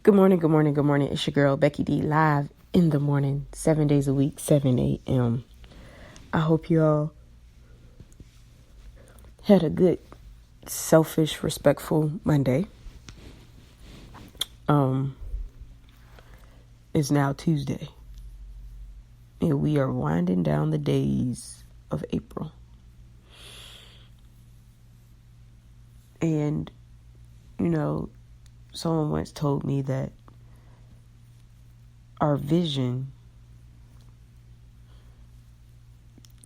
Good morning, good morning, good morning. It's your girl, Becky D, live in the morning, 7 days a week, 7 a.m. I hope you all had a good, selfish, respectful Monday. It's now Tuesday, and we are winding down the days of April. And, someone once told me that our vision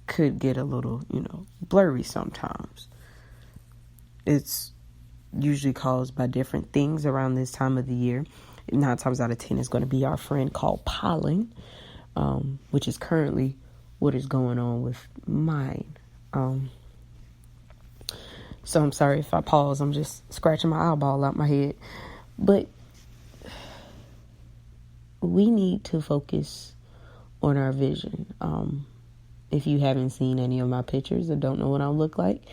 could get a little, blurry sometimes. It's usually caused by different things around this time of the year. 9 times out of 10 is going to be our friend called pollen, which is currently what is going on with mine. So I'm sorry if I pause. I'm just scratching my eyeball out my head. But we need to focus on our vision. If you haven't seen any of my pictures or don't know what I look like,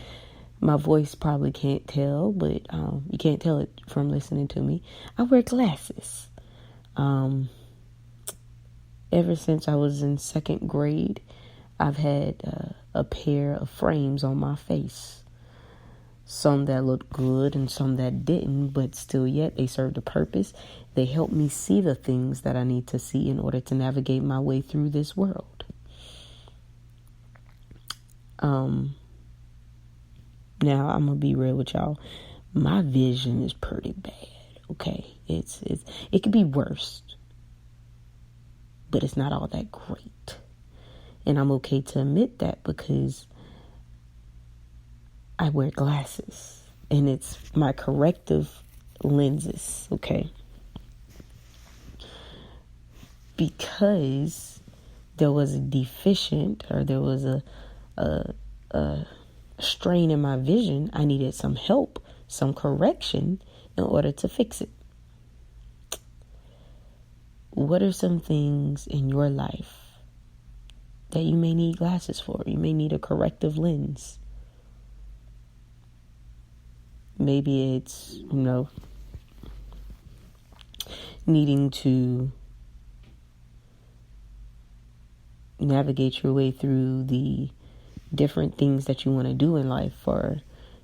my voice probably can't tell, but you can't tell it from listening to me. I wear glasses. Ever since I was in 2nd grade, I've had a pair of frames on my face. Some that looked good and some that didn't, but still yet they served a purpose. They help me see the things that I need to see in order to navigate my way through this world. Now I'm gonna be real with y'all. My vision is pretty bad. Okay, it could be worse, but it's not all that great, and I'm okay to admit that because I wear glasses, and it's my corrective lenses, okay? Because there was a deficient, or there was a strain in my vision, I needed some help, some correction in order to fix it. What are some things in your life that you may need glasses for? You may need a corrective lens. Maybe it's, needing to navigate your way through the different things that you want to do in life, or,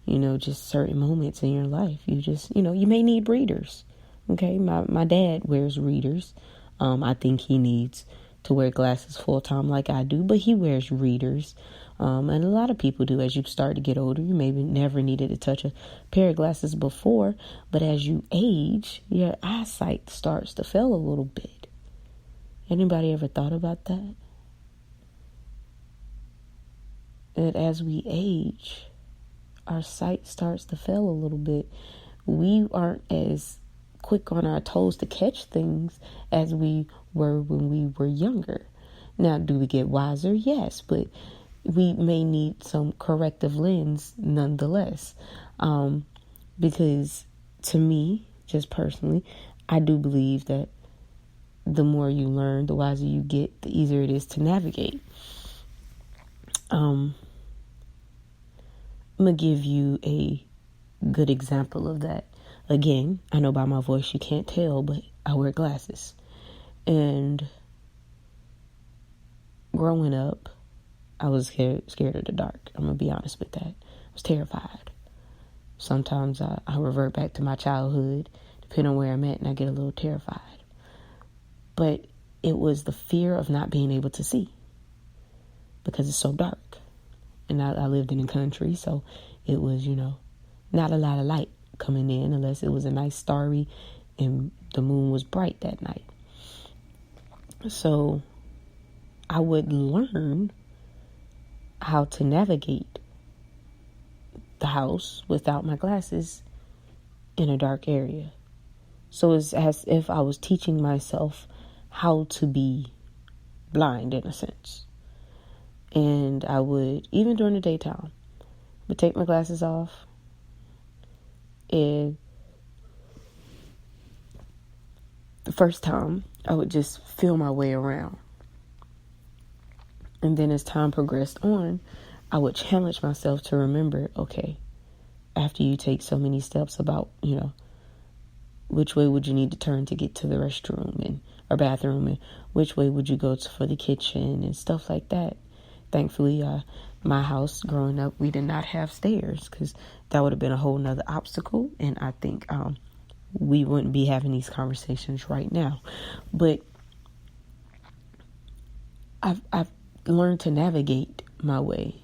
just certain moments in your life. You just, you may need readers. Okay. My dad wears readers. I think he needs to wear glasses full time like I do, but he wears readers. And a lot of people do. As you start to get older, you maybe never needed to touch a pair of glasses before, but as you age, your eyesight starts to fail a little bit. Anybody ever thought about that? That as we age, our sight starts to fail a little bit. We aren't as quick on our toes to catch things as we were when we were younger. Now, do we get wiser? Yes, but we may need some corrective lens nonetheless. Because to me, just personally, I do believe that the more you learn, the wiser you get, the easier it is to navigate. I'm going to give you a good example of that. Again, I know by my voice you can't tell, but I wear glasses. And growing up, I was scared of the dark. I'm going to be honest with that. I was terrified. Sometimes I revert back to my childhood, depending on where I'm at, and I get a little terrified. But it was the fear of not being able to see because it's so dark. And I lived in the country, so it was, not a lot of light coming in unless it was a nice starry and the moon was bright that night. So I would learn how to navigate the house without my glasses in a dark area. So it's as if I was teaching myself how to be blind in a sense. And I would, even during the daytime, would take my glasses off and the first time I would just feel my way around. And then as time progressed on, I would challenge myself to remember, okay, after you take so many steps about, which way would you need to turn to get to the restroom and or bathroom, and which way would you go for the kitchen and stuff like that. Thankfully, my house growing up, we did not have stairs, because that would have been a whole nother obstacle, and I think we wouldn't be having these conversations right now. But I've learned to navigate my way.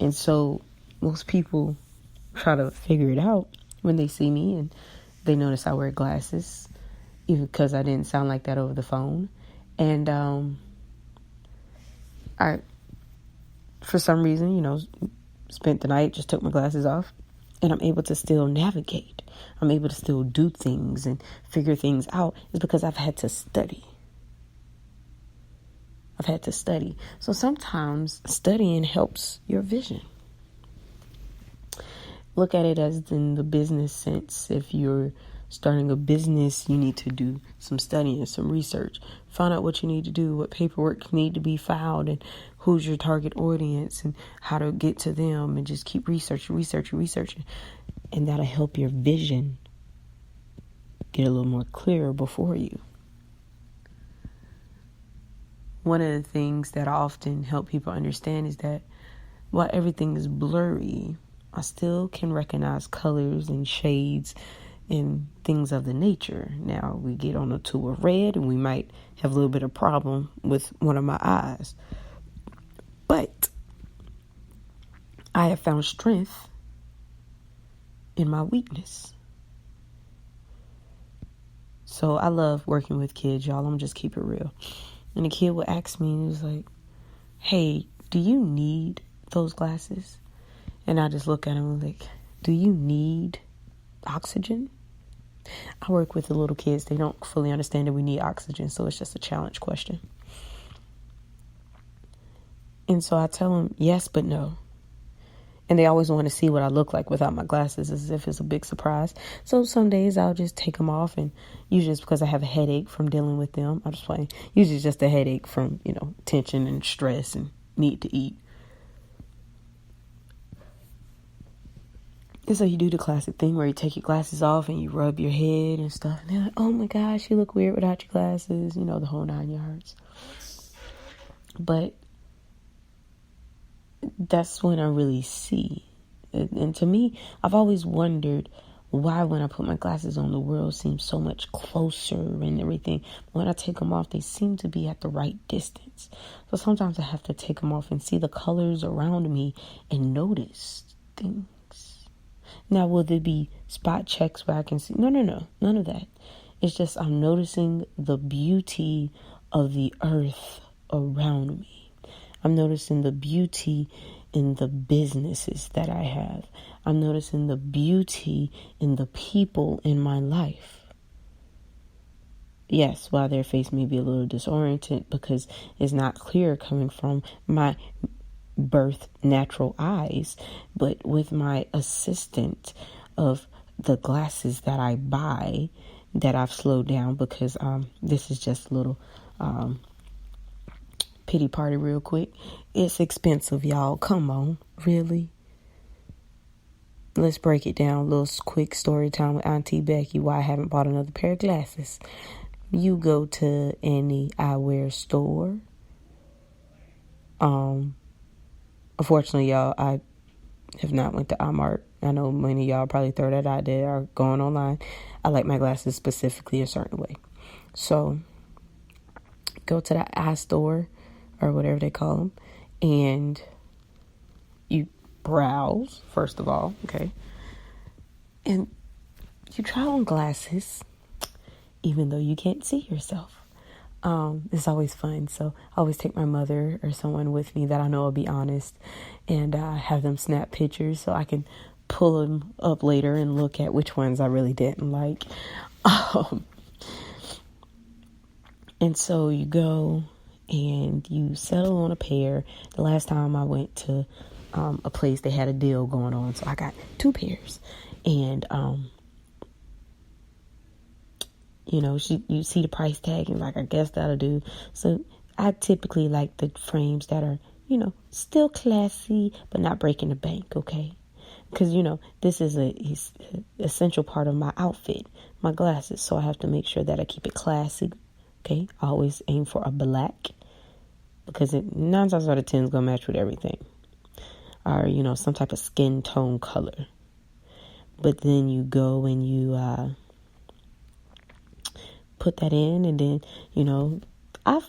And so most people try to figure it out when they see me, and they notice I wear glasses, even because I didn't sound like that over the phone. And I, for some reason, spent the night, just took my glasses off, and I'm able to still navigate. I'm able to still do things and figure things out. It's because I've had to study. So sometimes studying helps your vision. Look at it as in the business sense. If you're starting a business, you need to do some studying, some research. Find out what you need to do, what paperwork need to be filed, and who's your target audience, and how to get to them, and just keep researching. And that'll help your vision get a little more clear before you. One of the things that I often help people understand is that while everything is blurry, I still can recognize colors and shades and things of the nature. Now, we get on a tour of red and we might have a little bit of problem with one of my eyes. But I have found strength in my weakness. So I love working with kids, y'all. I'm going to just keep it real. And the kid would ask me, and he was like, hey, do you need those glasses? And I just look at him and like, do you need oxygen? I work with the little kids. They don't fully understand that we need oxygen, so it's just a challenge question. And so I tell them yes, but no. And they always want to see what I look like without my glasses, as if it's a big surprise. So some days I'll just take them off, and usually it's because I have a headache from dealing with them. I'm just playing. Usually it's just a headache from, tension and stress and need to eat. And so you do the classic thing where you take your glasses off and you rub your head and stuff. And they're like, oh my gosh, you look weird without your glasses. The whole 9 yards. But that's when I really see. And to me, I've always wondered why when I put my glasses on, the world seems so much closer and everything. When I take them off, they seem to be at the right distance. So sometimes I have to take them off and see the colors around me and notice things. Now, will there be spot checks where I can see? No, none of that. It's just I'm noticing the beauty of the earth around me. I'm noticing the beauty in the businesses that I have. I'm noticing the beauty in the people in my life. Yes, while their face may be a little disoriented because it's not clear coming from my birth natural eyes, but with my assistant of the glasses that I buy, that I've slowed down because this is just a little pity party real quick. It's expensive, y'all. Come on, really? Let's break it down. A little quick story time with Auntie Becky why I haven't bought another pair of glasses. You go to any eyewear store. Unfortunately, y'all, I have not went to iMart. I know many of y'all probably throw that out there or going online. I like my glasses specifically a certain way. So go to the eye store or whatever they call them, and you browse, first of all, okay? And you try on glasses, even though you can't see yourself. It's always fun. So I always take my mother or someone with me that I know will be honest, and have them snap pictures so I can pull them up later and look at which ones I really didn't like. And so you go and you settle on a pair. The last time I went to a place, they had a deal going on, so I got 2 pairs. And you see the price tag and like, I guess that'll do. So I typically like the frames that are, still classy but not breaking the bank. Okay, because, this is a essential part of my outfit, my glasses. So I have to make sure that I keep it classy. Okay. I always aim for a black because 9 times out of 10 is going to match with everything. Or, some type of skin tone color. But then you go and you put that in, and then, I've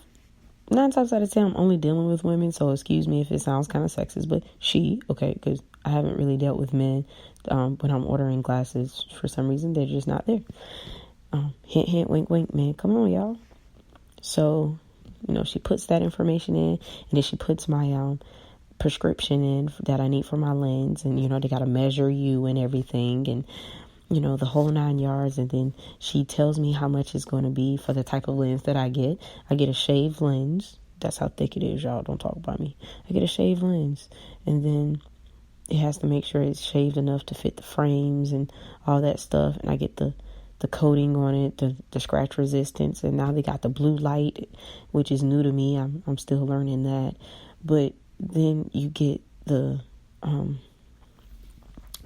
9 times out of 10, I'm only dealing with women, so excuse me if it sounds kind of sexist, but okay, because I haven't really dealt with men when I'm ordering glasses. For some reason, they're just not there. Hint, hint, wink, wink, man. Come on, y'all. So, she puts that information in, and then she puts my prescription in that I need for my lens, and, they got to measure you and everything, and, the whole 9 yards. And then she tells me how much it's going to be for the type of lens that I get. I get a shaved lens. That's how thick it is, y'all. Don't talk about me. I get a shaved lens, and then it has to make sure it's shaved enough to fit the frames and all that stuff. And I get the coating on it, the scratch resistance. And now they got the blue light, which is new to me. I'm still learning that. But then you get the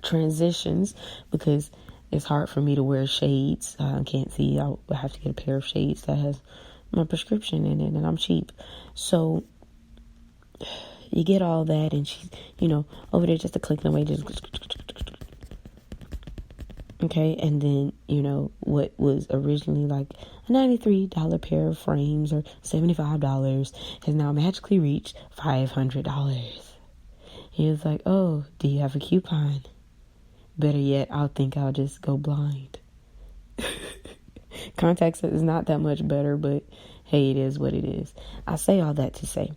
transitions, because it's hard for me to wear shades. I can't see. I have to get a pair of shades that has my prescription in it, and I'm cheap. So you get all that, and she's, over there just a click away, just okay. And then, what was originally like a $93 pair of frames or $75 has now magically reached $500. He was like, oh, do you have a coupon? Better yet, I'll just go blind. Contacts is not that much better, but hey, it is what it is. I say all that to say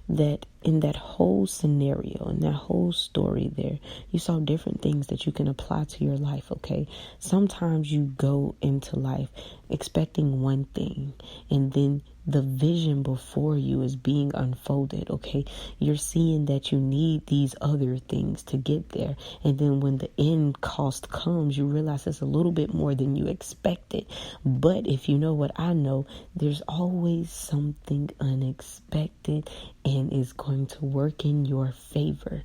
that in that whole scenario, in that whole story there, you saw different things that you can apply to your life, okay? Sometimes you go into life expecting one thing, and then the vision before you is being unfolded, okay? You're seeing that you need these other things to get there. And then when the end cost comes, you realize it's a little bit more than you expected. But if you know what I know, there's always something unexpected, and it's going to work in your favor.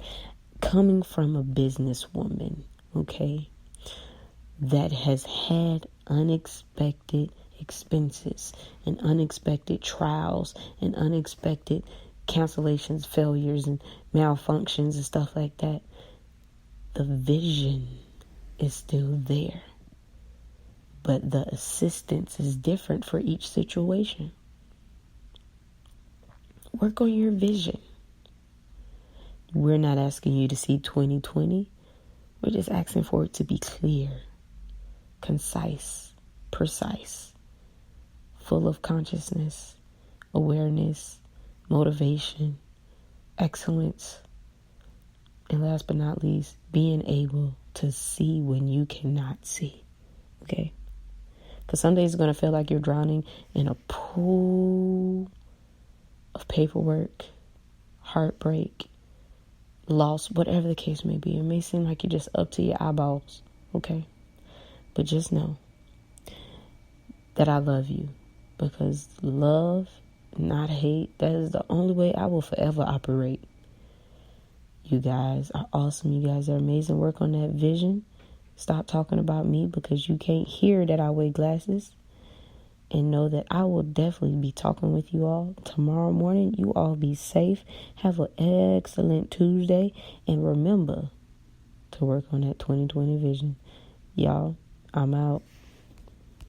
Coming from a businesswoman, okay, that has had unexpected expenses and unexpected trials and unexpected cancellations, failures, and malfunctions and stuff like that, the vision is still there. But the assistance is different for each situation. Work on your vision. We're not asking you to see 2020. We're just asking for it to be clear, concise, precise, full of consciousness, awareness, motivation, excellence, and last but not least, being able to see when you cannot see. Okay? Because some days it's going to feel like you're drowning in a pool of paperwork, heartbreak, loss, whatever the case may be. It may seem like you're just up to your eyeballs. Okay? But just know that I love you. Because love, not hate, that is the only way I will forever operate. You guys are awesome. You guys are amazing. Work on that vision. Stop talking about me because you can't hear that I wear glasses. And know that I will definitely be talking with you all tomorrow morning. You all be safe. Have an excellent Tuesday. And remember to work on that 2020 vision. Y'all, I'm out.